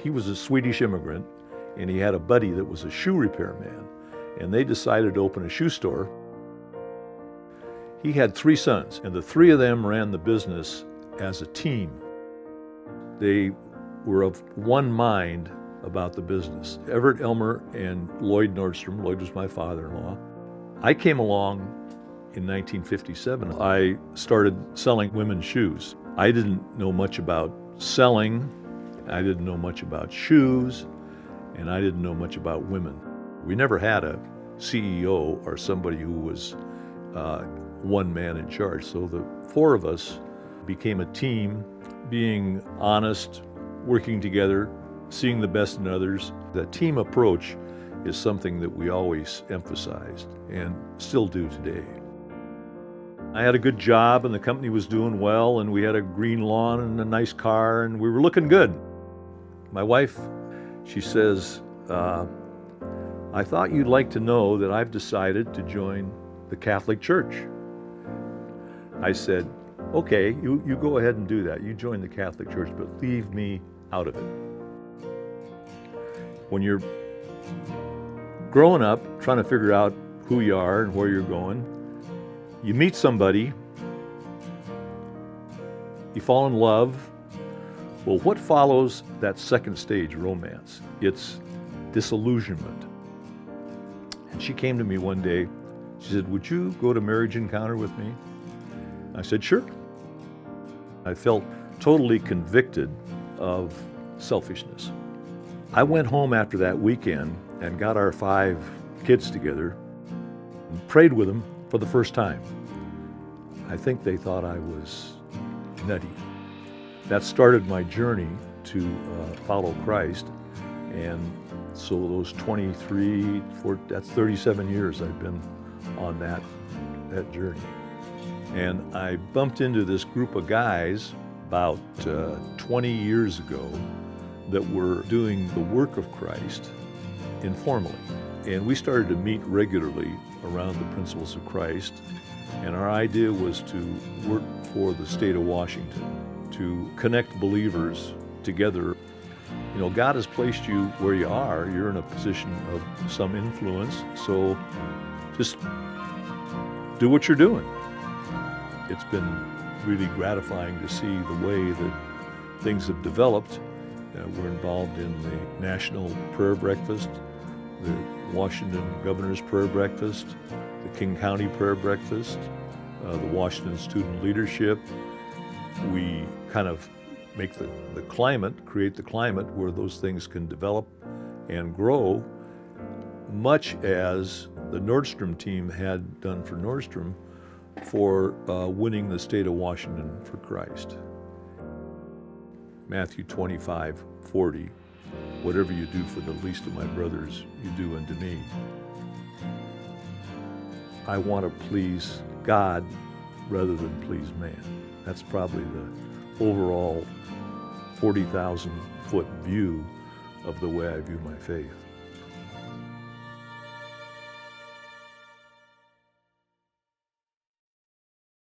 He was a Swedish immigrant, and he had a buddy that was a shoe repairman, and they decided to open a shoe store. He had 3 sons, and the 3 of them ran the business as a team. They were of one mind about the business. Everett Elmer and Lloyd Nordstrom. Lloyd was my father-in-law. I came along in 1957. I started selling women's shoes. I didn't know much about selling. I didn't know much about shoes, and I didn't know much about women. We never had a CEO or somebody who was one man in charge. So the 4 of us became a team, being honest, working together, seeing the best in others. That team approach is something that we always emphasized and still do today. I had a good job and the company was doing well, and we had a green lawn and a nice car, and we were looking good. My wife, she says, I thought you'd like to know that I've decided to join the Catholic Church. I said, okay, you go ahead and do that. You join the Catholic Church, but leave me out of it. When you're growing up, trying to figure out who you are and where you're going, you meet somebody, you fall in love. Well, what follows that second stage romance? It's disillusionment. And she came to me one day, she said, would you go to Marriage Encounter with me? I said, sure. I felt totally convicted of selfishness. I went home after that weekend and got our 5 kids together and prayed with them for the first time. I think they thought I was nutty. That started my journey to follow Christ, and so those that's 37 years I've been on that journey. And I bumped into this group of guys about 20 years ago that were doing the work of Christ informally. And we started to meet regularly around the principles of Christ. And our idea was to work for the state of Washington, to connect believers together. You know, God has placed you where you are. You're in a position of some influence. So just do what you're doing. It's been really gratifying to see the way that things have developed. We're involved in the National Prayer Breakfast, the Washington Governor's Prayer Breakfast, the King County Prayer Breakfast, the Washington Student Leadership. We kind of make the climate, create the climate where those things can develop and grow, much as the Nordstrom team had done for Nordstrom for winning the state of Washington for Christ. Matthew 25:40, whatever you do for the least of my brothers, you do unto me. I want to please God rather than please man. That's probably the overall 40,000-foot view of the way I view my faith.